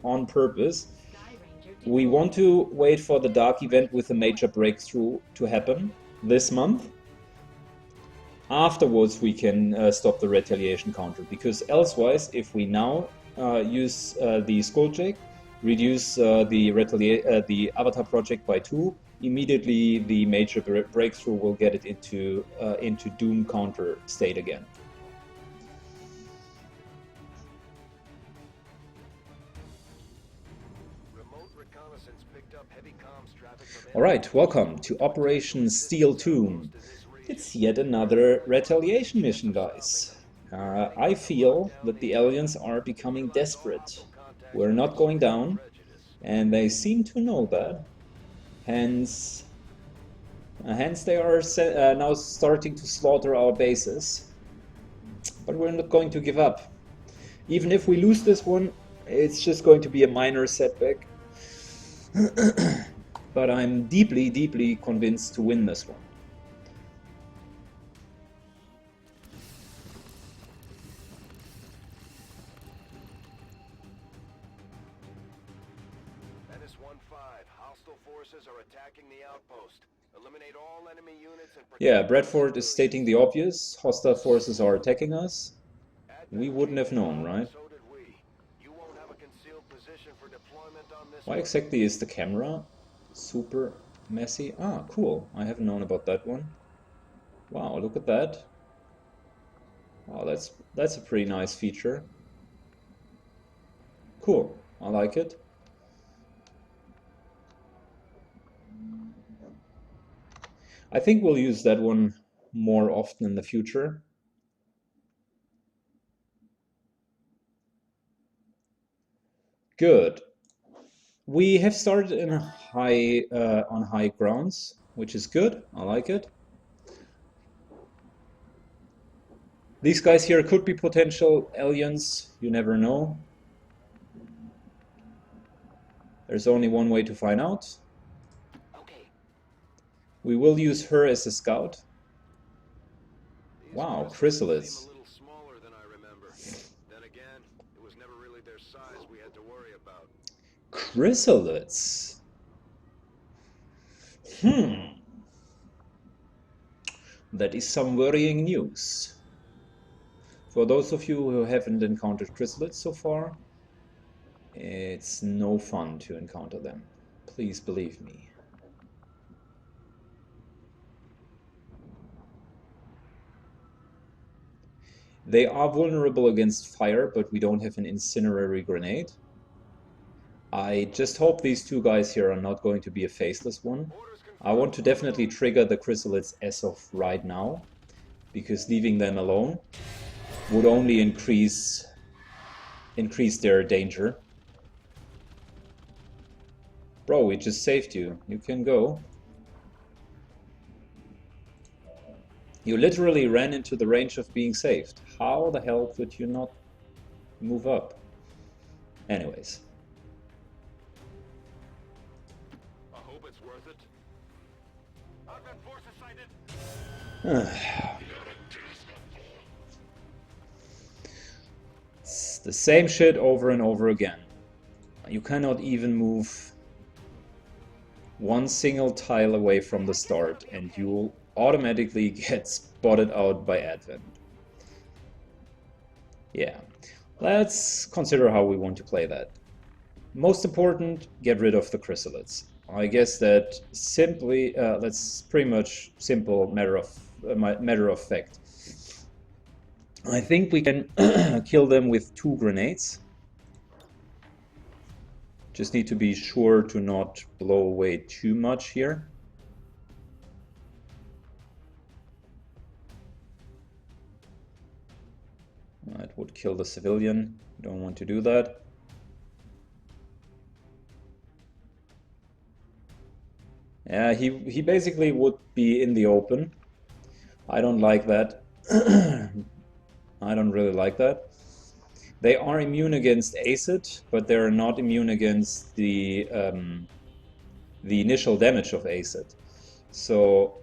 on purpose. We want to wait for the dark event with a major breakthrough to happen this month. Afterwards we can stop the retaliation counter, because elsewise, if we now use the Skulljack, reduce the avatar project by 2, immediately the major breakthrough will get it into Doom counter state again. Alright, welcome to Operation Steel Tomb. It's yet another retaliation mission, guys. I feel that the aliens are becoming desperate. We're not going down, and they seem to know that. Hence they are now starting to slaughter our bases. But we're not going to give up. Even if we lose this one, it's just going to be a minor setback. But I'm deeply, deeply convinced to win this one. Yeah, Bradford is stating the obvious. Hostile forces are attacking us. We wouldn't have known, right? Why exactly is the camera super messy? Ah, cool. I haven't known about that one. Wow, look at that. Wow, that's a pretty nice feature. Cool. I like it. I think we'll use that one more often in the future. Good. We have started in a on high grounds, which is good. I like it. These guys here could be potential aliens. You never know. There's only one way to find out. We will use her as a scout. Wow, chrysalids. Chrysalids. That is some worrying news. For those of you who haven't encountered chrysalids so far, it's no fun to encounter them. Please believe me. They are vulnerable against fire, but we don't have an incendiary grenade. I just hope these two guys here are not going to be a faceless one. I want to definitely trigger the chrysalids as of right now, because leaving them alone would only increase their danger. Bro, we just saved you. You can go. You literally ran into the range of being saved. How the hell could you not move up? Anyways. I hope it's worth it. I've got forces sighted. It's the same shit over and over again. You cannot even move one single tile away from the start and you'll automatically get spotted out by Advent. Yeah, let's consider how we want to play that. Most important, get rid of the chrysalids. I guess that simply, that's pretty much simple matter of fact. I think we can kill them with 2 grenades. Just need to be sure to not blow away too much here. It would kill the civilian. Don't want to do that. Yeah, he basically would be in the open. I don't like that. I don't really like that. They are immune against acid, but they're not immune against the initial damage of acid. So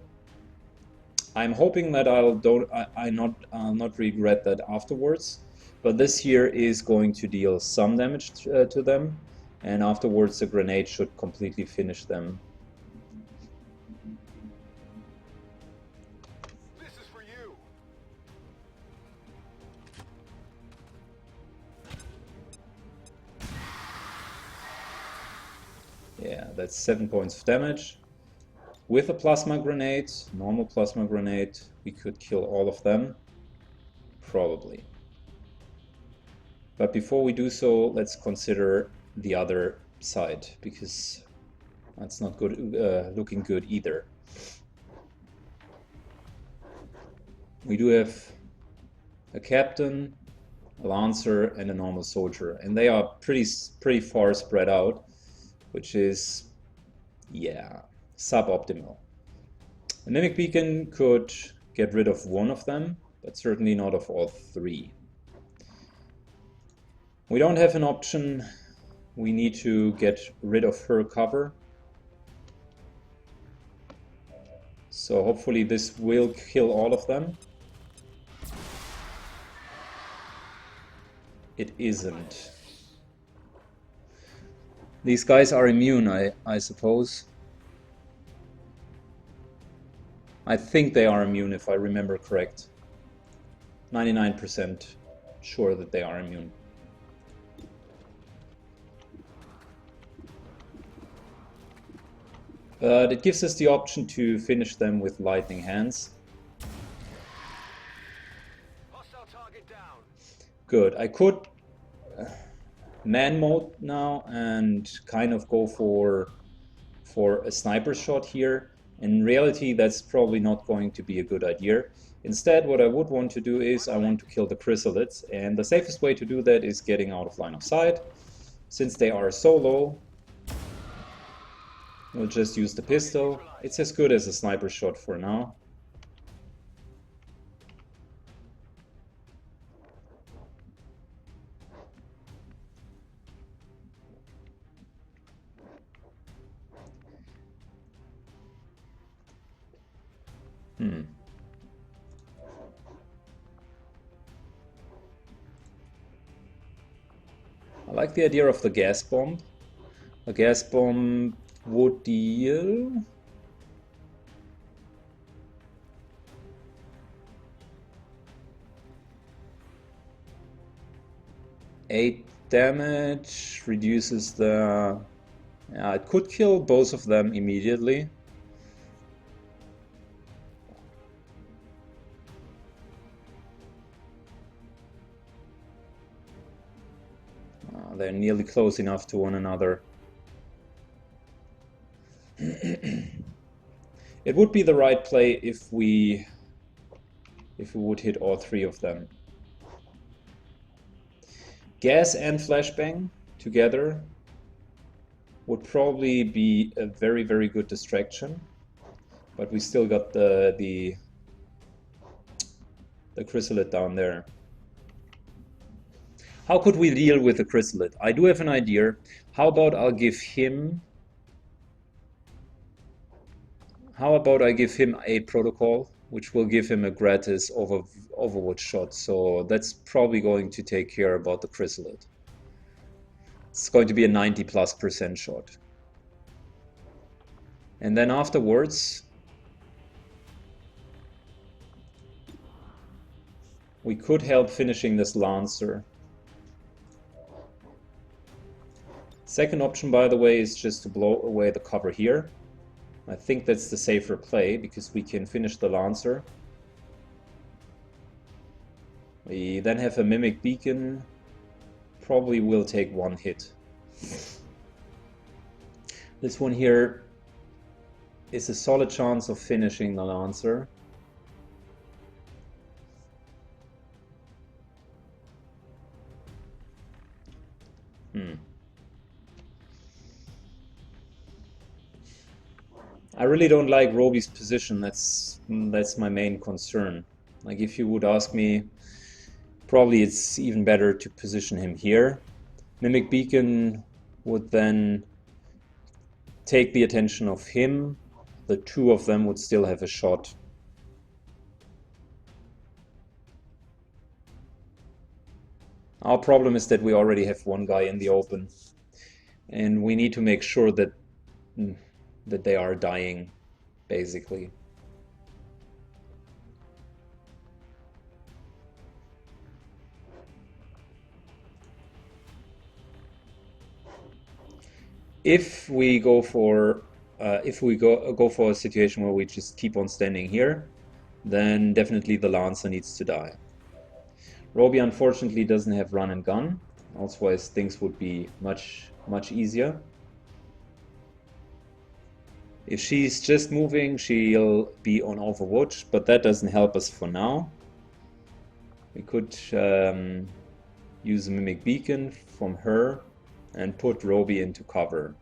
I'm hoping that I'll not regret that afterwards. But this here is going to deal some damage to them, and afterwards the grenade should completely finish them. This is for you. Yeah, that's 7 points of damage. With a plasma grenade, normal plasma grenade, we could kill all of them. Probably. But before we do so, let's consider the other side, because that's not good, looking good either. We do have a captain, a lancer, and a normal soldier, and they are pretty far spread out, which is, yeah, suboptimal. A mimic beacon could get rid of one of them, but certainly not of all three. We don't have an option. We need to get rid of her cover. So hopefully this will kill all of them. It isn't. These guys are immune, I suppose. I think they are immune, if I remember correct. 99% sure that they are immune. But it gives us the option to finish them with lightning hands. Hostile target down. Good. I could man mode now and kind of go for a sniper shot here. In reality, that's probably not going to be a good idea. Instead, what I would want to do is I want to kill the chrysalids, and the safest way to do that is getting out of line of sight. Since they are so low, we'll just use the pistol. It's as good as a sniper shot for now. I like the idea of the gas bomb. A gas bomb would deal 8 damage, reduces the... Yeah, it could kill both of them immediately. They're nearly close enough to one another. It would be the right play if we would hit all three of them. Gas and flashbang together would probably be a very, very good distraction, but we still got the chrysalid down there. How could we deal with the chrysalid? I do have an idea. How about I give him a protocol, which will give him a gratis overwatch shot. So that's probably going to take care about the chrysalid. It's going to be a 90+% shot. And then afterwards, we could help finishing this lancer. Second option, by the way, is just to blow away the cover here. I think that's the safer play, because we can finish the lancer. We then have a mimic beacon. Probably will take one hit. This one here is a solid chance of finishing the lancer. I really don't like Roby's position. That's my main concern. Like, if you would ask me, probably it's even better to position him here. Mimic Beacon would then take the attention of him. The two of them would still have a shot. Our problem is that we already have one guy in the open, and we need to make sure that that they are dying, basically. If we go for go for a situation where we just keep on standing here, then definitely the Lancer needs to die. Roby unfortunately doesn't have run and gun, otherwise things would be much easier. If she's just moving, she'll be on Overwatch, but that doesn't help us for now. We could use a Mimic Beacon from her and put Roby into cover.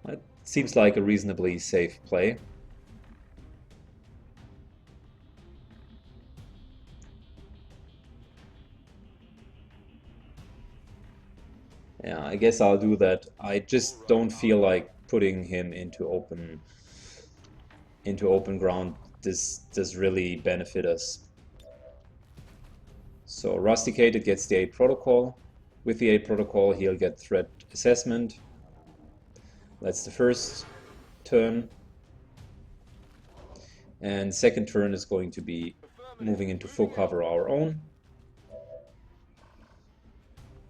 That seems like a reasonably safe play. Yeah, I guess I'll do that. I just don't feel like putting him into open ground. This does really benefit us. So Rusticated gets the 8 protocol. With the 8 protocol, he'll get threat assessment. That's the first turn. And second turn is going to be moving into full cover our own.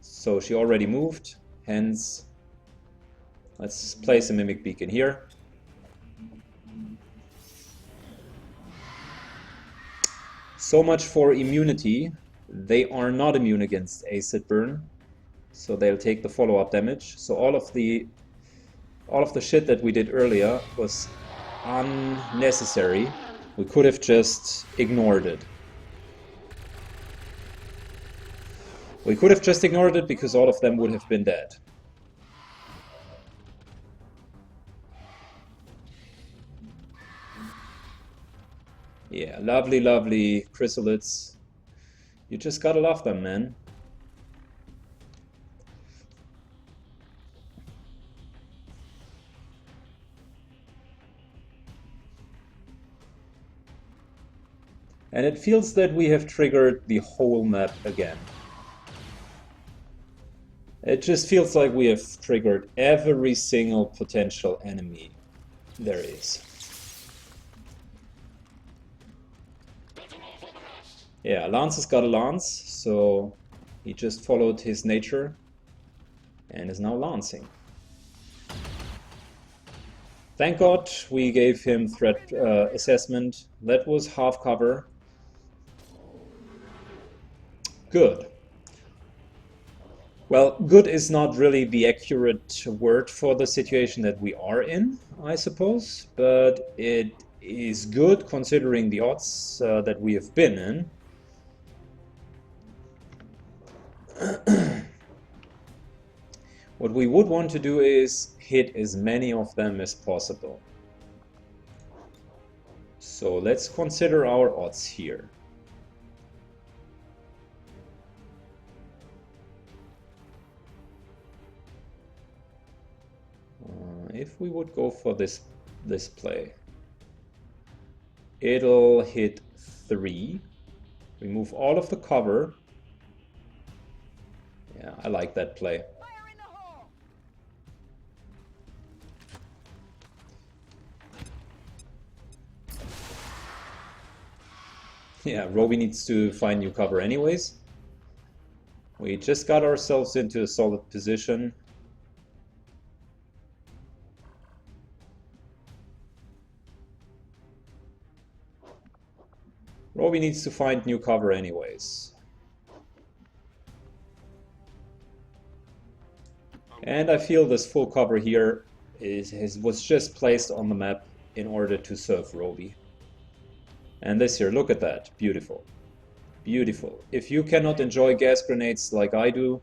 So she already moved, hence let's place a Mimic Beacon here. So much for immunity. They are not immune against acid burn, so they'll take the follow-up damage. So all of the shit that we did earlier was unnecessary. We could have just ignored it. We could have just ignored it because all of them would have been dead. Yeah, lovely, lovely chrysalids. You just gotta love them, man. And it feels that we have triggered the whole map again. It just feels like we have triggered every single potential enemy there is. Yeah, Lance has got a Lance, so he just followed his nature and is now lancing. Thank God we gave him threat assessment. That was half cover. Good. Well, good is not really the accurate word for the situation that we are in, I suppose, but it is good considering the odds that we have been in. What we would want to do is hit as many of them as possible. So let's consider our odds here. If we would go for this play, it'll hit 3, remove all of the cover. Yeah, I like that play. Yeah, Roby needs to find new cover anyways. We just got ourselves into a solid position. Roby needs to find new cover anyways. And I feel this full cover here was just placed on the map in order to serve Roby. And this here, look at that. Beautiful. Beautiful. If you cannot enjoy gas grenades like I do,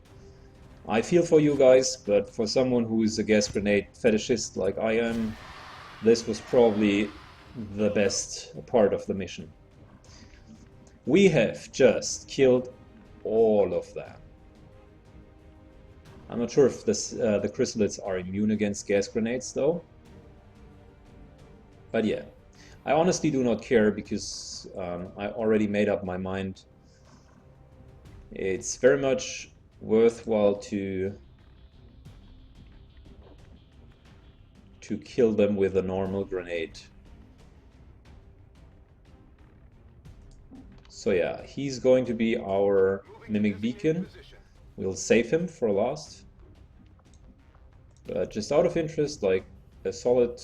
I feel for you guys, but for someone who is a gas grenade fetishist like I am, this was probably the best part of the mission. We have just killed all of them. I'm not sure if the chrysalids are immune against gas grenades though. But yeah, I honestly do not care because I already made up my mind. It's very much worthwhile to kill them with a normal grenade. So yeah, he's going to be our mimic beacon. We'll save him for last. But just out of interest, like a solid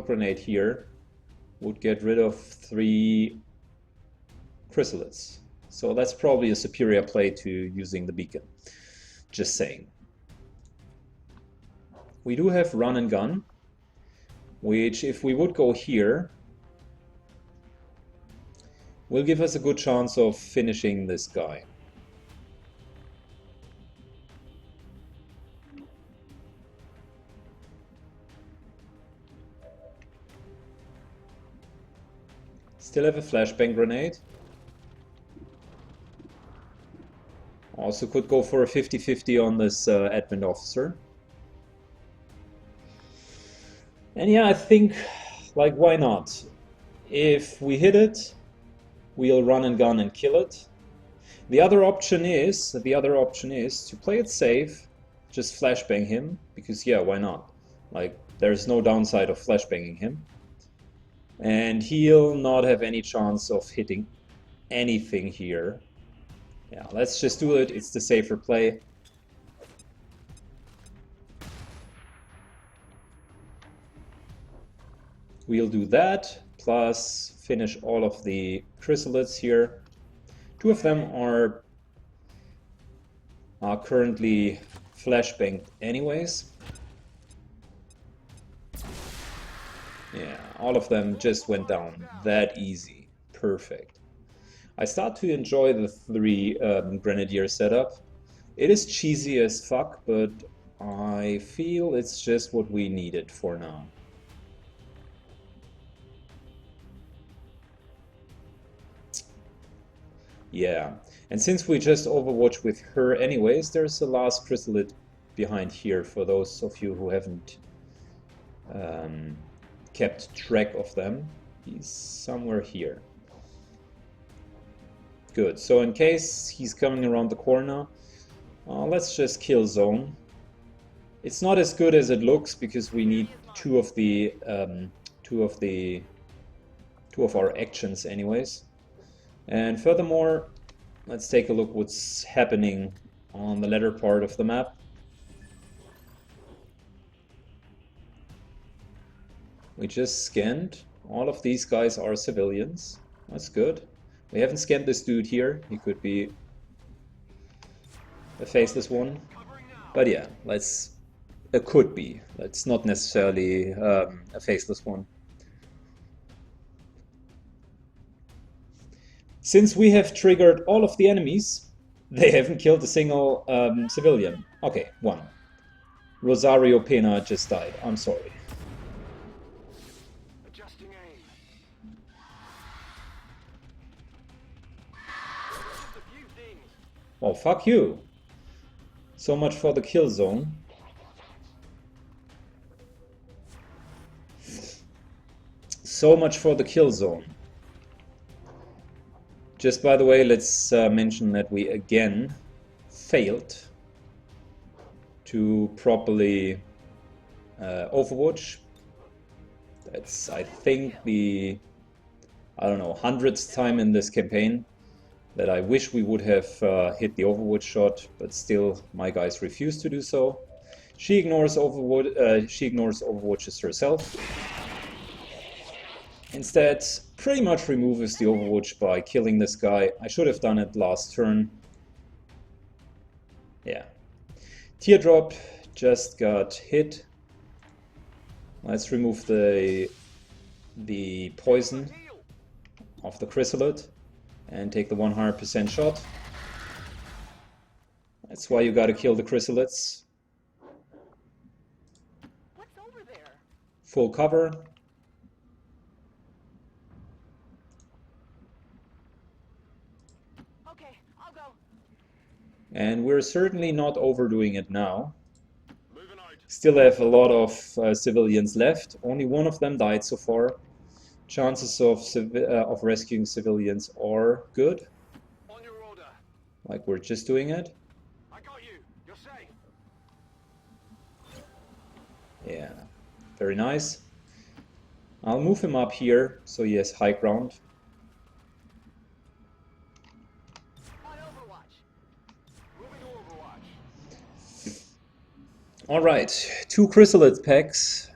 grenade here would get rid of 3 chrysalids. So that's probably a superior play to using the beacon. Just saying. We do have run and gun, which if we would go here, will give us a good chance of finishing this guy. Still have a flashbang grenade. Also could go for a 50-50 on this admin officer. And yeah, I think, like, why not? If we hit it, we'll run and gun and kill it. The other option is to play it safe, just flashbang him, because yeah, why not? Like, there's no downside of flashbanging him. And he'll not have any chance of hitting anything here. Yeah, let's just do it, it's the safer play. We'll do that, plus finish all of the chrysalids here. 2 of them are currently flashbanged anyways. Yeah, all of them just went down that easy. Perfect. I start to enjoy the 3 grenadier setup. It is cheesy as fuck, but I feel it's just what we needed for now. Yeah, and since we just overwatch with her anyways, there's a last chrysalid behind here for those of you who haven't kept track of them. He's somewhere here. Good, so in case he's coming around the corner, let's just kill zone. It's not as good as it looks because we need two of our actions anyways. And furthermore, let's take a look what's happening on the latter part of the map. We just scanned. All of these guys are civilians. That's good. We haven't scanned this dude here. He could be a faceless one. But yeah, it could be. It's not necessarily a faceless one. Since we have triggered all of the enemies, they haven't killed a single civilian. Okay, 1. Rosario Pena just died. I'm sorry. Adjusting aim. Oh, fuck you. So much for the kill zone. So much for the kill zone. Just by the way, let's mention that we again failed to properly overwatch. That's, I think, the, I don't know, 100th time in this campaign that I wish we would have hit the overwatch shot, but still my guys refuse to do so. She ignores overwatches herself. Instead, pretty much removes the overwatch by killing this guy. I should have done it last turn. Yeah. Teardrop just got hit. Let's remove the poison of the chrysalid and take the 100% shot. That's why you gotta kill the chrysalids. What's over there? Full cover. And we're certainly not overdoing it now. Still have a lot of civilians left. Only 1 of them died so far. Chances of rescuing civilians are good. On your order. Like we're just doing it. Yeah, very nice. I'll move him up here so he has high ground. Alright, 2 chrysalid packs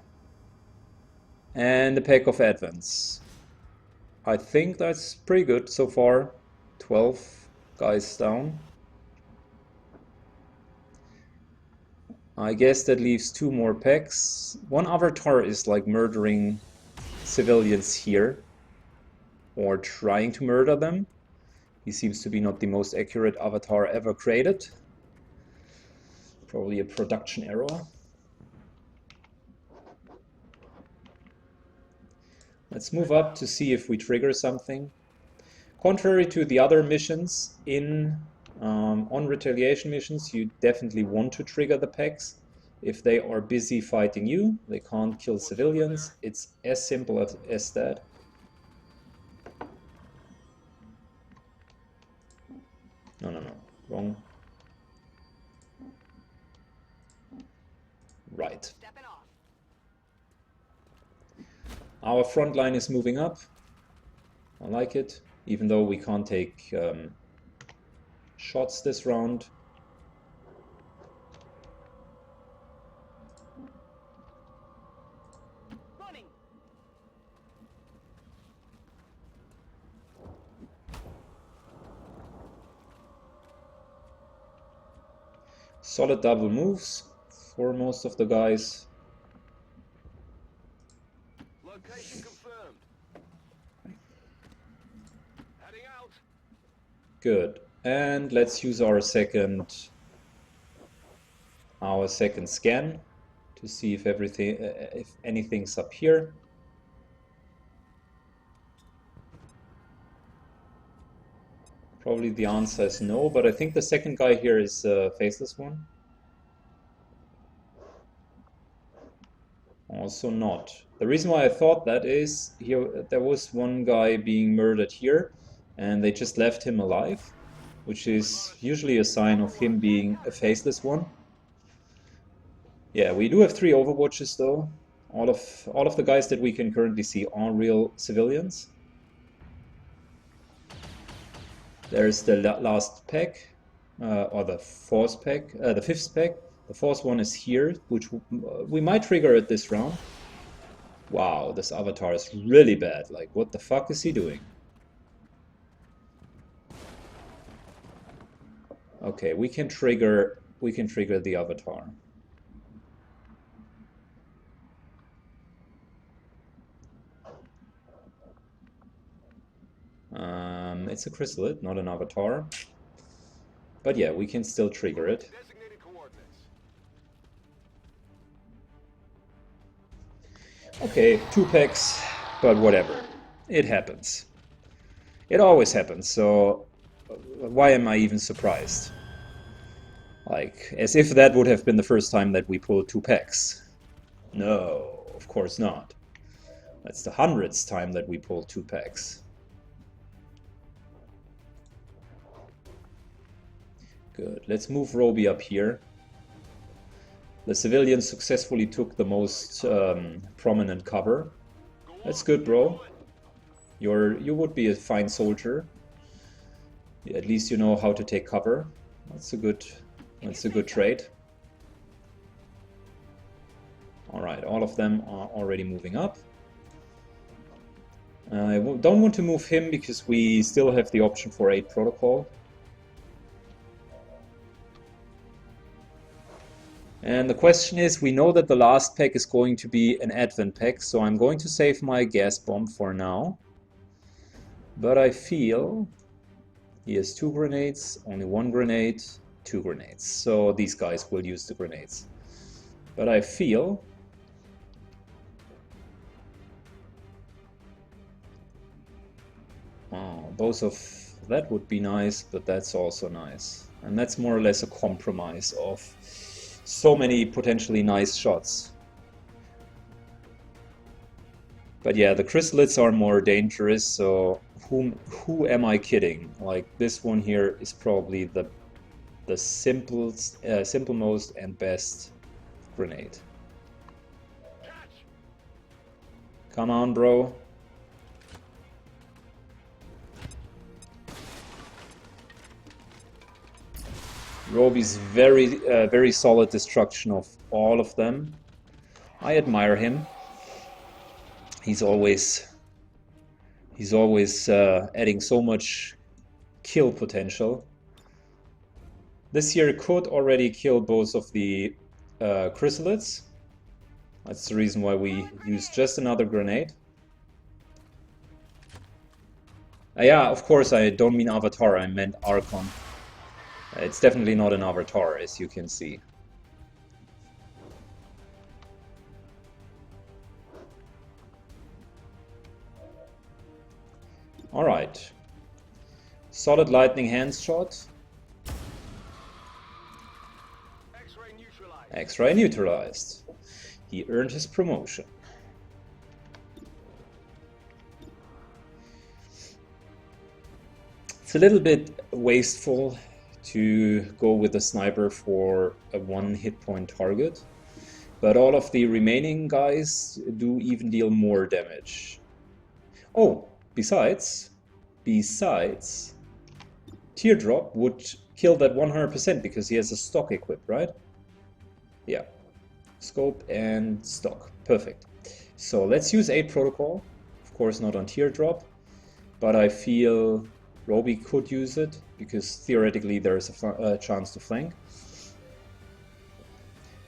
and a pack of advents. I think that's pretty good so far. 12 guys down. I guess that leaves 2 more packs. One avatar is like murdering civilians here, or trying to murder them. He seems to be not the most accurate avatar ever created. Probably a production error. Let's move up to see if we trigger something. Contrary to the other missions on retaliation missions, you definitely want to trigger the packs. If they are busy fighting you, they can't kill civilians. It's as simple as that. No, wrong. Right. Our front line is moving up. I like it, even though we can't take shots this round. Running. Solid double moves for most of the guys. Location confirmed. Heading out. Good. And let's use our second scan to see if anything's up here. Probably the answer is no, but I think the second guy here is a faceless one. Also not. The reason why I thought that is here there was one guy being murdered here, and they just left him alive, which is usually a sign of him being a faceless one. Yeah, we do have 3 overwatches though. All of the guys that we can currently see are real civilians. There's the last pack, or the 4th pack, the 5th pack. The 4th one is here, which we might trigger it this round. Wow, this avatar is really bad. Like, what the fuck is he doing? Okay, we can trigger the avatar. It's a chrysalid, not an avatar. But yeah, we can still trigger it. Designated coordinates. Okay, 2 packs, but whatever. It happens. It always happens, so why am I even surprised? Like, as if that would have been the first time that we pulled 2 packs. No, of course not. That's the 100th time that we pulled 2 packs. Good. Let's move Roby up here. The civilians successfully took the most prominent cover. That's good, bro. You would be a fine soldier. At least you know how to take cover. That's a good trait. All right, all of them are already moving up. I don't want to move him because we still have the option for 8 protocol. And the question is, we know that the last pack is going to be an advent pack, so I'm going to save my gas bomb for now. But I feel he has 2 grenades, only 1 grenade, 2 grenades. So these guys will use the grenades. But I feel both of that would be nice, but that's also nice. And that's more or less a compromise of so many potentially nice shots. But yeah, the chrysalids are more dangerous, so who am I kidding? Like, this one here is probably the simplest, most and best grenade. Come on, bro. Roby's very solid destruction of all of them. I admire him. He's always adding so much kill potential. This here could already kill both of the chrysalids. That's the reason why we use just another grenade. Yeah, of course, I don't mean Avatar, I meant Archon. It's definitely not an Avatar, as you can see. Alright. Solid lightning hands shot. X-ray neutralized. X-ray neutralized. He earned his promotion. It's a little bit wasteful to go with a sniper for a 1 hit point target, but all of the remaining guys do even deal more damage. Oh, besides, Teardrop would kill that 100% because he has a stock equipped, right? Yeah, scope and stock, perfect. So let's use 8 protocol, of course not on Teardrop, but I feel Roby could use it, because theoretically there's a chance to flank.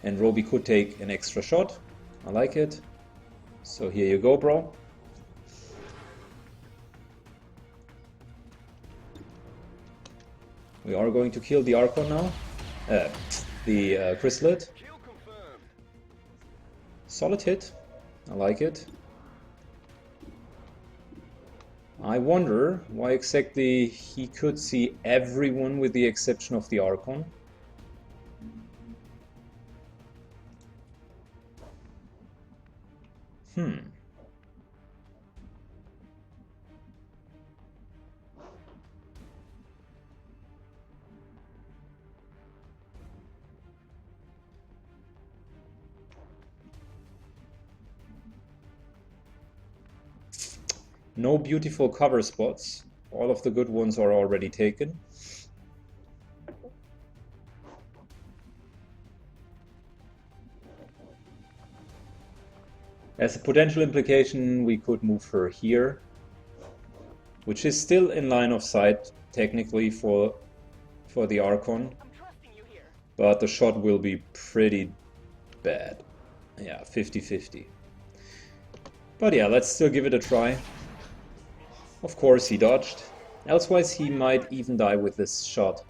And Roby could take an extra shot. I like it. So here you go, bro. We are going to kill the Archon now. The Chrysalid. Kill confirmed. Solid hit. I like it. I wonder why exactly he could see everyone with the exception of the Archon. No beautiful cover spots. All of the good ones are already taken. As a potential implication, we could move her here, which is still in line of sight technically for the Archon, but the shot will be pretty bad. Yeah, 50-50. But yeah, let's still give it a try. Of course he dodged, elsewise he might even die with this shot.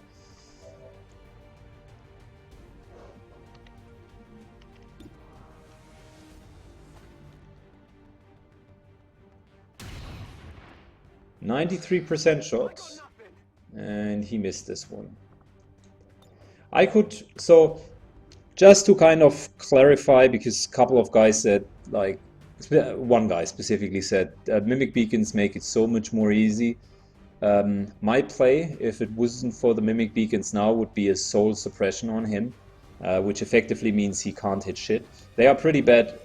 %93 shot, and he missed this one. I could, so just to kind of clarify, because a couple of guys said, like, one guy specifically said, mimic beacons make it so much more easy. My play, if it wasn't for the mimic beacons now, would be a soul suppression on him, which effectively means he can't hit shit. They are pretty bad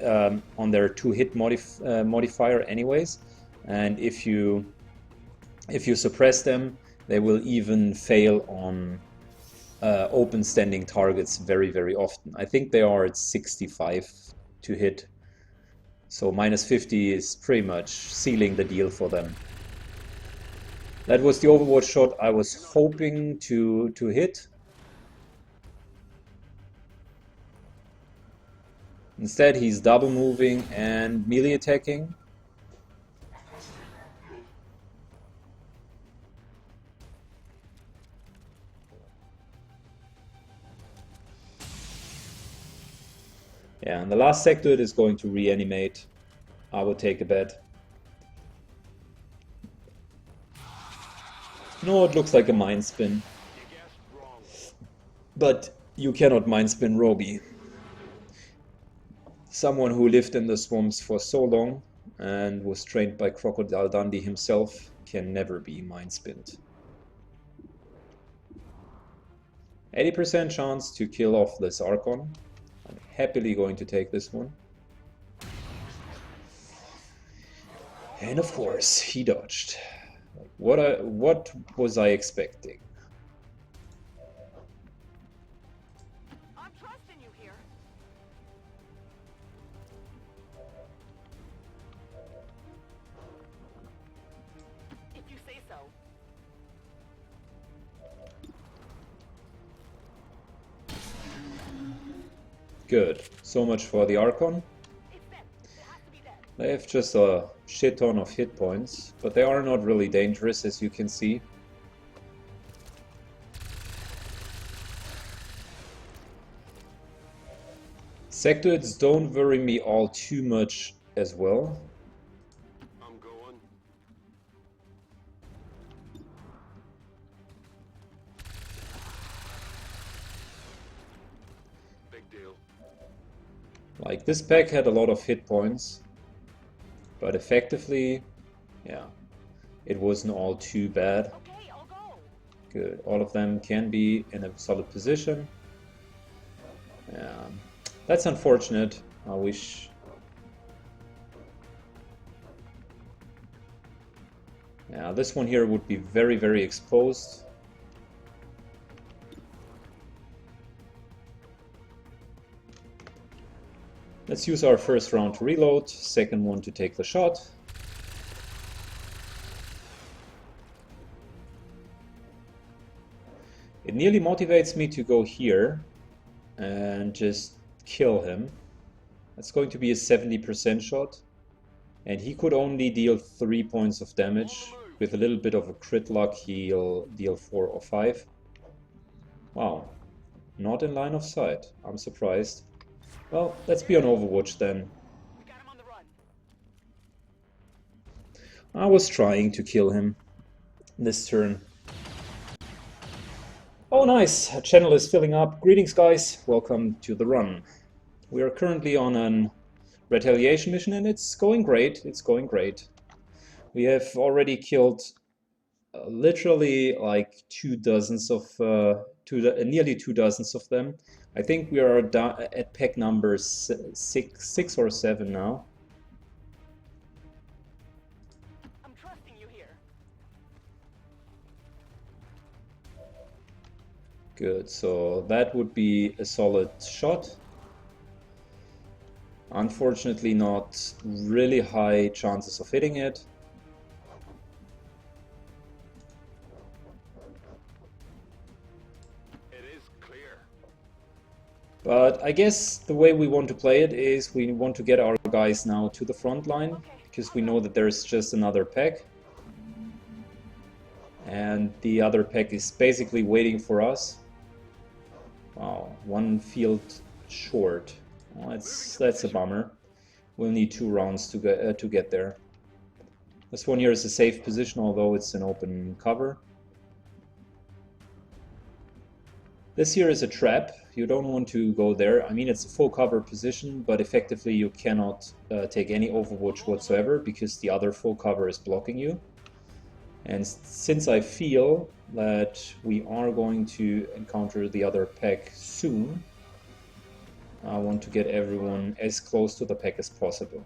on their 2-hit modifier anyways, and if you suppress them, they will even fail on open standing targets very, very often. I think they are at 65 to hit. So -50 is pretty much sealing the deal for them. That was the Overwatch shot I was hoping to hit. Instead, he's double moving and melee attacking. Yeah, and the last sector is going to reanimate. I would take a bet. No, it looks like a mind spin. But you cannot mind spin Roby. Someone who lived in the swamps for so long and was trained by Crocodile Dundee himself can never be mind spinned. 80% chance to kill off this Archon. I'm happily going to take this one. And of course, he dodged. What was I expecting? I'm trusting you here. If you say so. Good. So much for the Archon. It's them. They have to be dead. They have just a shit ton of hit points, but they are not really dangerous, as you can see. Sectoids don't worry me all too much as well. I'm going. Big deal. Like, this pack had a lot of hit points, but effectively, yeah, it wasn't all too bad. Okay, I'll go. Good. All of them can be in a solid position. Yeah, that's unfortunate. I wish... Yeah, this one here would be very, very exposed. Let's use our first round to reload, second one to take the shot. It nearly motivates me to go here and just kill him. That's going to be a 70% shot. And he could only deal 3 points of damage. With a little bit of a crit luck, he'll deal 4 or 5. Wow. Not in line of sight. I'm surprised. Well, let's be on Overwatch then. We got him on the run. I was trying to kill him this turn. Oh nice, a channel is filling up. Greetings guys, welcome to the run. We are currently on an Retaliation mission and it's going great, We have already killed literally like nearly 2 dozens of them. I think we are at pack number 6 or 7 now. I'm trusting you here. Good, so that would be a solid shot. Unfortunately not really high chances of hitting it. It is clear. But I guess the way we want to play it is we want to get our guys now to the front line, because we know that there's just another pack. And the other pack is basically waiting for us. Wow, one field short. Well, that's a bummer. We'll need 2 rounds to get there. This one here is a safe position, although it's an open cover. This here is a trap. You don't want to go there. I mean, it's a full cover position, but effectively you cannot take any Overwatch whatsoever because the other full cover is blocking you. And since I feel that we are going to encounter the other pack soon, I want to get everyone as close to the pack as possible.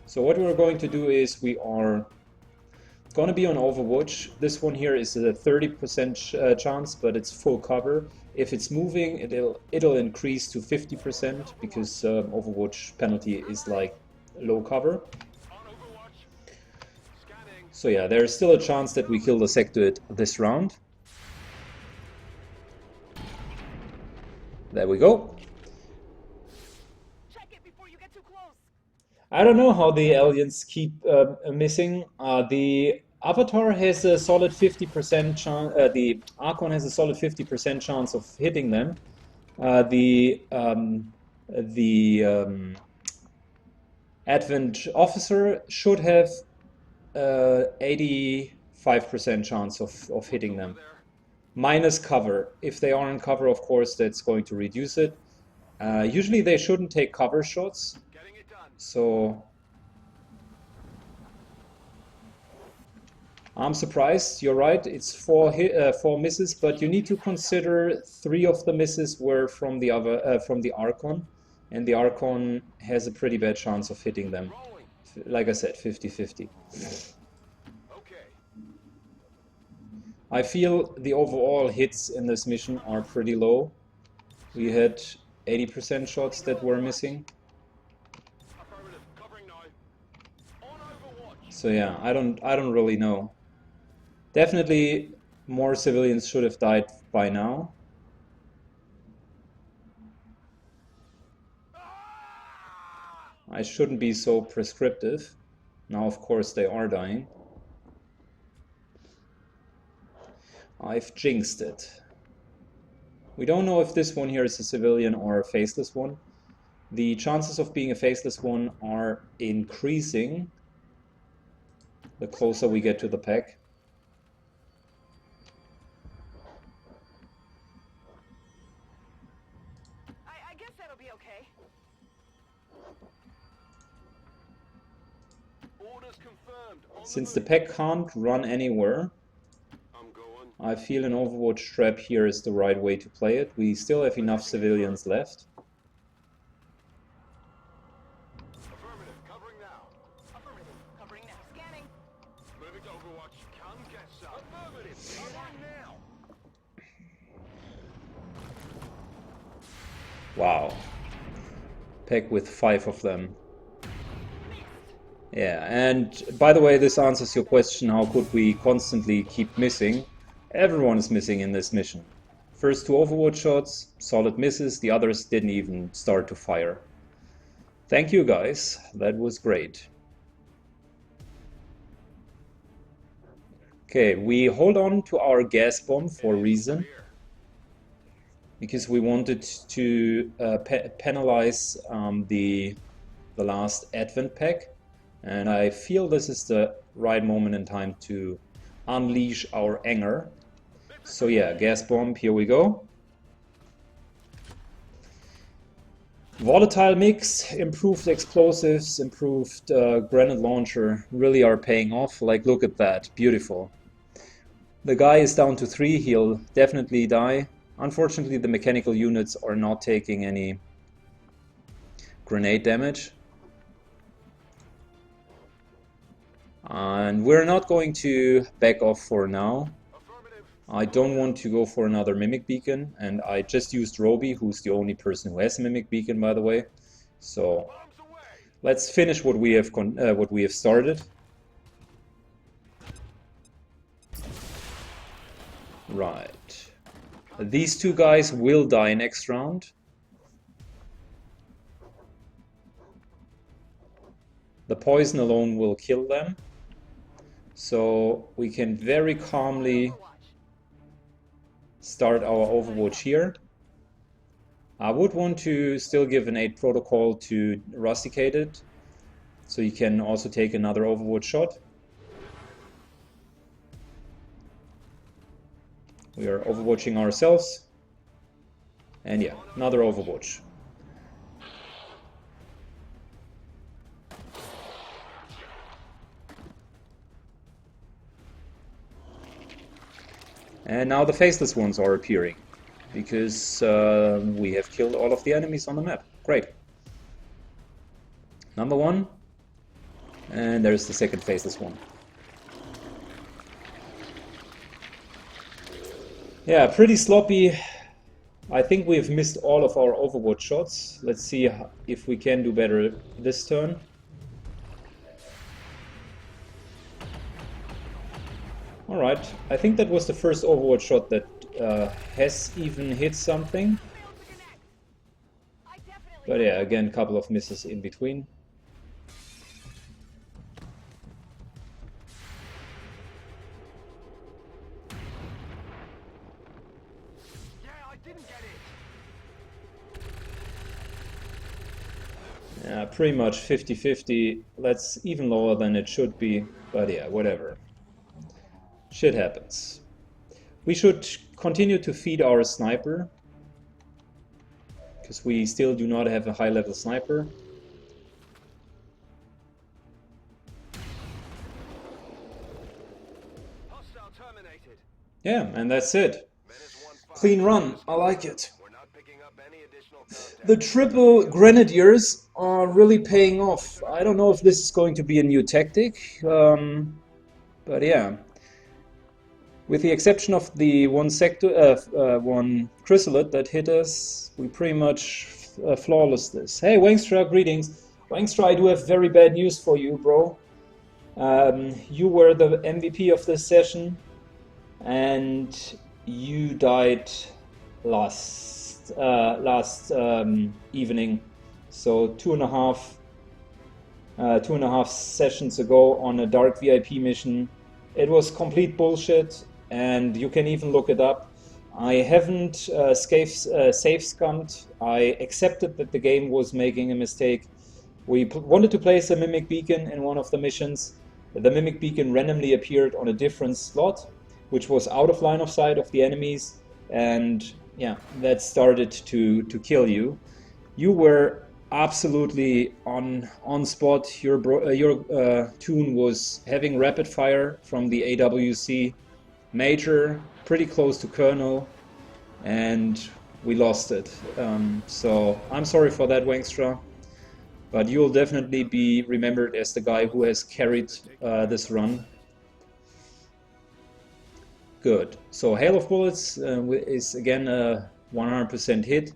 So what we're going to do is we are going to be on Overwatch. This one here is a 30% chance, but it's full cover. If it's moving, it'll increase to 50% because Overwatch penalty is like low cover. On Overwatch. Scanning. So yeah, there's still a chance that we kill the sectoid this round. There we go. Check it before you get too close. I don't know how the aliens keep missing. The Avatar has a solid 50% chance. The Archon has a solid 50% chance of hitting them. The Advent Officer should have 85% chance of hitting them. There. Minus cover. If they are in cover, of course, that's going to reduce it. Usually they shouldn't take cover shots. Getting it done. So I'm surprised. You're right. It's 4 misses, but you need to consider 3 of the misses were from the Archon, and the Archon has a pretty bad chance of hitting them. Rolling. Like I said, 50-50. Okay. I feel the overall hits in this mission are pretty low. We had 80% shots that were missing. Affirmative. Covering now. On Overwatch. So yeah, I don't really know. Definitely more civilians should have died by now. I shouldn't be so prescriptive. Now, of course, they are dying. I've jinxed it. We don't know if this one here is a civilian or a faceless one. The chances of being a faceless one are increasing the closer we get to the pack. I guess that'll be okay. Orders confirmed. On Since the the pack can't run anywhere, I'm going. I feel an Overwatch trap here is the right way to play it. We still have enough civilians left. Affirmative. Covering now. Affirmative. Covering now. Scanning. Moving to Overwatch. Come get some. Affirmative. Covering now. Wow. Pack with 5 of them. Yeah, and by the way, this answers your question, how could we constantly keep missing? Everyone is missing in this mission. First 2 Overwatch shots, solid misses, the others didn't even start to fire. Thank you guys, that was great. Okay, we hold on to our gas bomb for a reason. Because we wanted to penalize the last Advent pack. And I feel this is the right moment in time to unleash our anger. So yeah, gas bomb, here we go. Volatile mix, improved explosives, improved granite launcher really are paying off. Like, look at that, beautiful. The guy is down to 3, he'll definitely die. Unfortunately, the mechanical units are not taking any grenade damage. And we're not going to back off for now. I don't want to go for another Mimic Beacon, and I just used Roby, who's the only person who has a Mimic Beacon, by the way. So let's finish what we have started. Right. These 2 guys will die next round. The poison alone will kill them. So we can very calmly start our Overwatch here. I would want to still give an 8 protocol to rusticate it, so you can also take another Overwatch shot. We are overwatching ourselves. And yeah, another Overwatch. And now the faceless ones are appearing, because we have killed all of the enemies on the map. Great. Number 1. And there's the second faceless one. Yeah, pretty sloppy. I think we've missed all of our Overwatch shots. Let's see if we can do better this turn. Alright, I think that was the first Overwatch shot that has even hit something. But yeah, again, a couple of misses in between. Yeah, pretty much 50-50. That's even lower than it should be, but yeah, whatever. Shit happens. We should continue to feed our sniper, because we still do not have a high-level sniper. Hostile terminated. Yeah, and that's it. Clean run, I like it. We're not picking up any additional The triple grenadiers are really paying off. I don't know if this is going to be a new tactic, but yeah. With the exception of the one chrysalid that hit us, we pretty much flawless this. Hey, Wangstra, greetings. Wangstra, I do have very bad news for you, bro. You were the MVP of this session, and you died last evening. So two and a half sessions ago on a dark VIP mission. It was complete bullshit, and you can even look it up. I haven't safe scummed. I accepted that the game was making a mistake. We wanted to place a mimic beacon in one of the missions. The mimic beacon randomly appeared on a different slot, which was out of line of sight of the enemies, and yeah, that started to kill you. You were absolutely on spot. Your tune was having rapid fire from the AWC major, pretty close to Colonel, and we lost it. So I'm sorry for that, Wangstra, but you'll definitely be remembered as the guy who has carried this run. Good. So Hail of Bullets is again a 100% hit.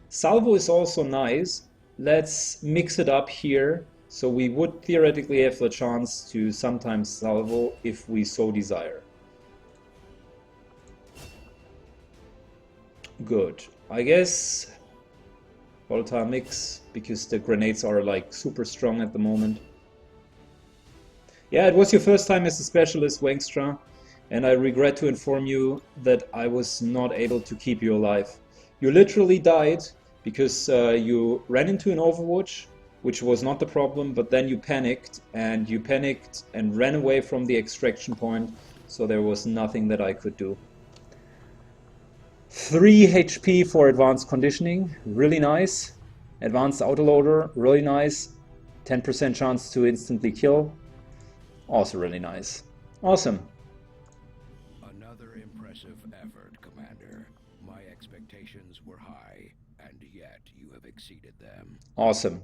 Salvo is also nice. Let's mix it up here. So we would theoretically have the chance to sometimes salvo if we so desire. Good. I guess volatile mix, because the grenades are like super strong at the moment. Yeah, it was your first time as a specialist, Wangstra, and I regret to inform you that I was not able to keep you alive. You literally died because you ran into an overwatch, which was not the problem, but then you panicked and ran away from the extraction point, so there was nothing that I could do. 3 HP for advanced conditioning, really nice. Advanced autoloader, really nice. 10% chance to instantly kill, also really nice. Awesome. Another impressive effort, Commander. My expectations were high, and yet you have exceeded them. Awesome.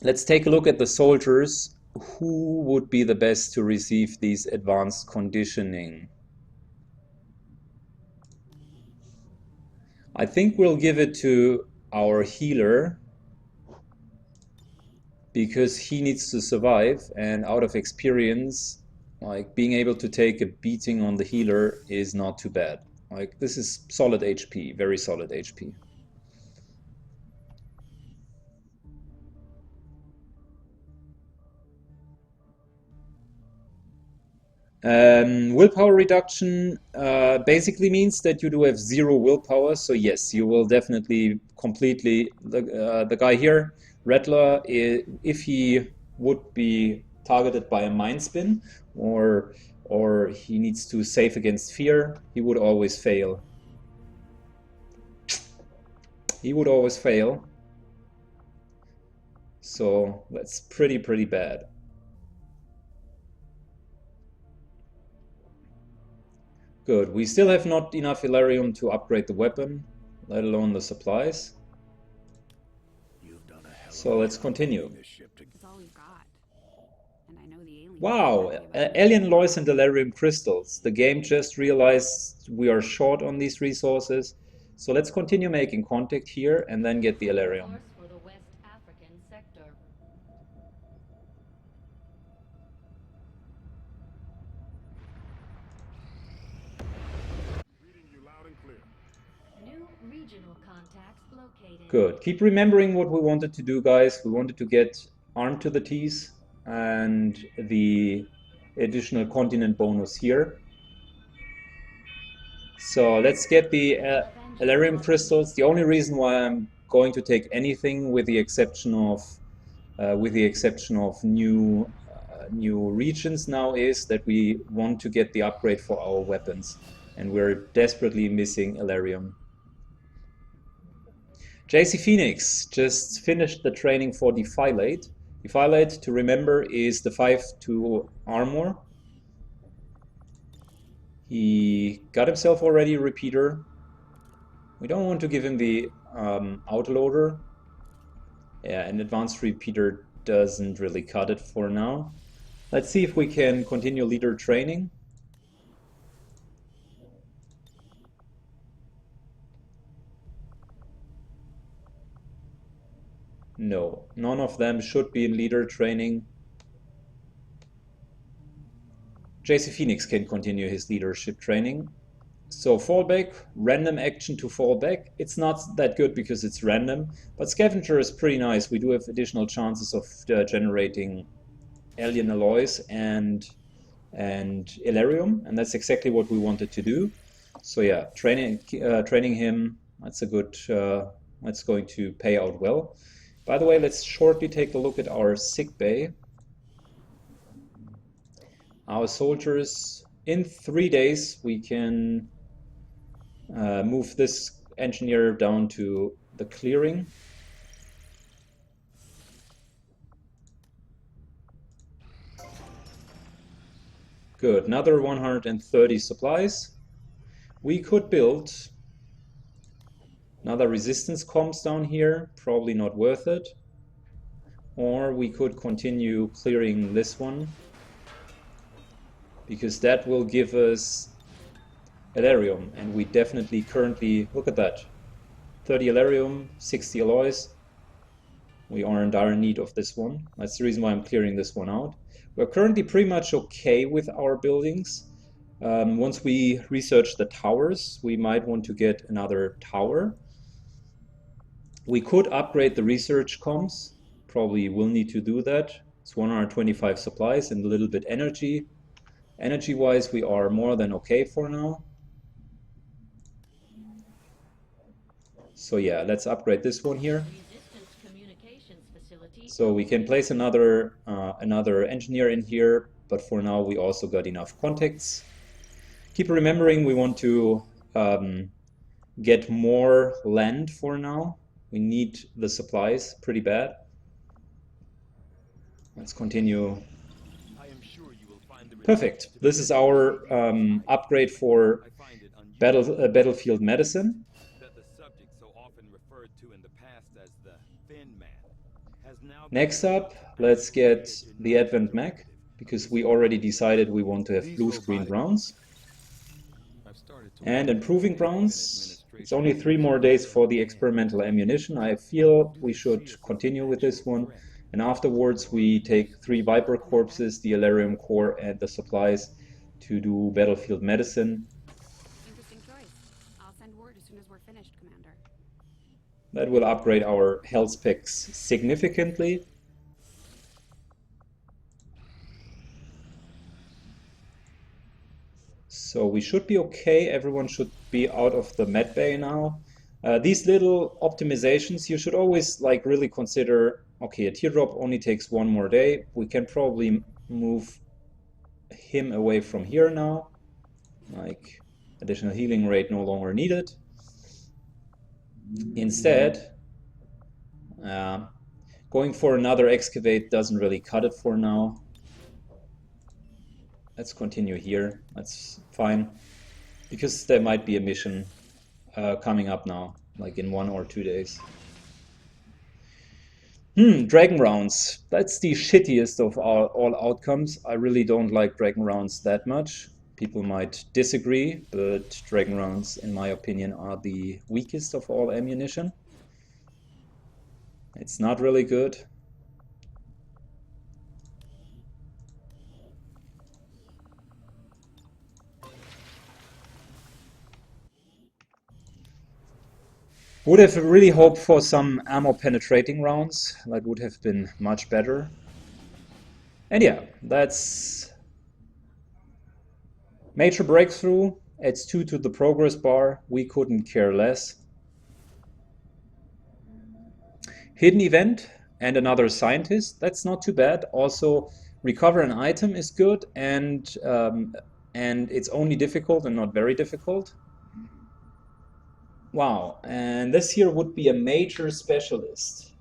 Let's take a look at the soldiers. Who would be the best to receive these advanced conditioning? I think we'll give it to our healer, because he needs to survive, and out of experience, like, being able to take a beating on the healer is not too bad. Like, this is solid HP, very solid HP. Willpower reduction basically means that you do have 0 willpower, so yes, you will definitely completely, the guy here, Rattler, if he would be targeted by a mind spin, or he needs to save against fear, he would always fail. He would always fail. So that's pretty bad. Good. We still have not enough Elarium to upgrade the weapon, let alone the supplies. So let's continue. It's all we've got. And I know the aliens. Wow, alien loys and Elarium crystals. The game just realized we are short on these resources. So let's continue making contact here and then get the Elarium. For the West African sector. Reading you loud and clear. New regional contacts located. Good. Keep remembering what we wanted to do, guys. We wanted to get armed to the teeth and the additional continent bonus here. So let's get the Elarium crystals. The only reason why I'm going to take anything, with the exception of new regions now, is that we want to get the upgrade for our weapons, and we're desperately missing Elarium. JC Phoenix just finished the training for Defilate. Defilate, to remember, is the 5-2 armor. He got himself already a repeater. We don't want to give him the autoloader. Yeah, an advanced repeater doesn't really cut it for now. Let's see if we can continue leader training. No, none of them should be in leader training. JC Phoenix can continue his leadership training. So fallback, random action to fallback. It's not that good because it's random, but scavenger is pretty nice. We do have additional chances of generating alien alloys and Elerium, and that's exactly what we wanted to do. So yeah, training him, that's a good, that's going to pay out well. By the way, let's shortly take a look at our sick bay. Our soldiers, in 3 days, we can move this engineer down to the clearing. Good, another 130 supplies. We could build another resistance comms down here, probably not worth it. Or we could continue clearing this one, because that will give us Elerium, and we definitely currently, look at that, 30 Elerium, 60 alloys. We are in dire need of this one. That's the reason why I'm clearing this one out. We're currently pretty much okay with our buildings. Once we research the towers, we might want to get another tower. We could upgrade the research comms. Probably will need to do that. It's 125 supplies and a little bit energy. Energy-wise, we are more than okay for now. So yeah, let's upgrade this one here. So we can place another engineer in here, but for now we also got enough contacts. Keep remembering we want to get more land for now. We need the supplies pretty bad. Let's continue. Perfect. This is our upgrade for battlefield medicine. Next up, let's get the Advent Mech, because we already decided we want to have blue screen rounds. And improving rounds, it's only 3 more days for the experimental ammunition. I feel we should continue with this one. And afterwards we take 3 Viper corpses, the Elerium core and the supplies to do battlefield medicine. Interesting choice. I'll send word as soon as we're finished, Commander. That will upgrade our health specs significantly. So we should be okay. Everyone should be out of the med bay now. These little optimizations, you should always like really consider, okay, a teardrop only takes 1 more day. We can probably move him away from here now. Like, additional healing rate no longer needed. Instead, going for another excavate doesn't really cut it for now. Let's continue here. That's fine. Because there might be a mission coming up now, like in 1 or 2 days. Dragon rounds. That's the shittiest of all outcomes. I really don't like dragon rounds that much. People might disagree, but dragon rounds, in my opinion, are the weakest of all ammunition. It's not really good. Would have really hoped for some ammo penetrating rounds. That would have been much better. And yeah, that's major breakthrough. Adds 2 to the progress bar. We couldn't care less. Hidden event and another scientist. That's not too bad. Also, recover an item is good, and it's only difficult and not very difficult. Wow, and this here would be a major specialist.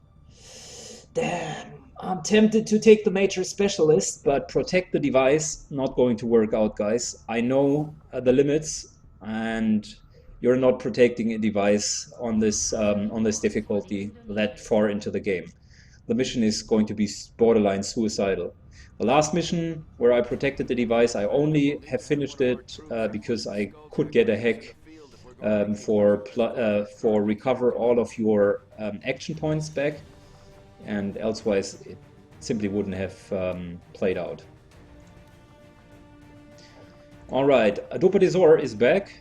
Damn, I'm tempted to take the major specialist, but protect the device, not going to work out, guys. I know the limits, and you're not protecting a device on this difficulty that far into the game. The mission is going to be borderline suicidal. The last mission where I protected the device, I only have finished it because I could get a hack for recover all of your action points back, and elsewise it simply wouldn't have played out. Alright, Adopodesor is back.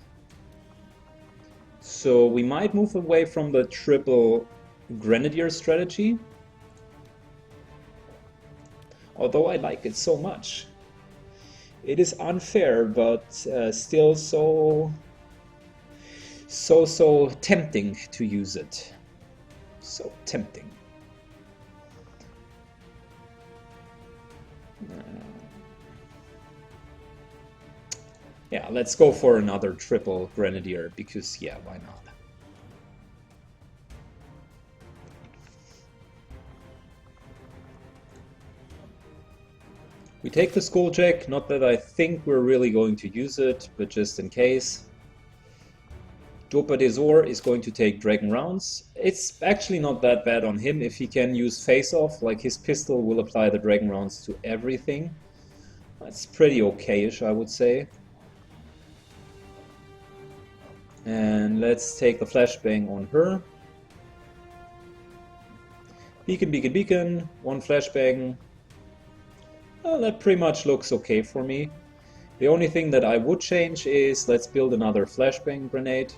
So we might move away from the triple Grenadier strategy. Although I like it so much. It is unfair, but still so tempting to use it. So tempting. Yeah, let's go for another triple Grenadier, because yeah, why not? We take the Skulljack, not that I think we're really going to use it, but just in case. Adopodesor is going to take Dragon Rounds. It's actually not that bad on him if he can use face-off, like his pistol will apply the Dragon Rounds to everything. That's pretty okay-ish, I would say. And let's take the flashbang on her. Beacon, beacon, beacon, one flashbang. Well, that pretty much looks okay for me. The only thing that I would change is let's build another flashbang grenade.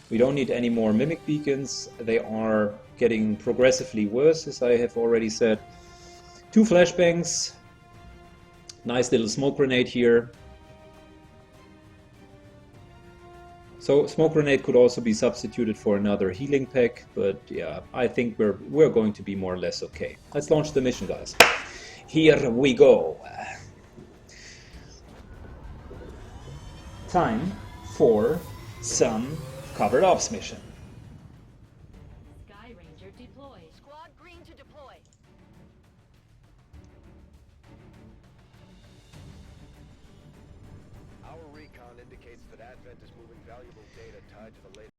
We don't need any more mimic beacons. They are getting progressively worse, as I have already said. 2 flashbangs. Nice little smoke grenade here. So smoke grenade could also be substituted for another healing pack, but yeah, I think we're going to be more or less okay. Let's launch the mission, guys. Here we go. Time for some covered ops mission. Sky Ranger deployed. Squad green to deploy. Our recon indicates that Advent is moving valuable data tied to the latest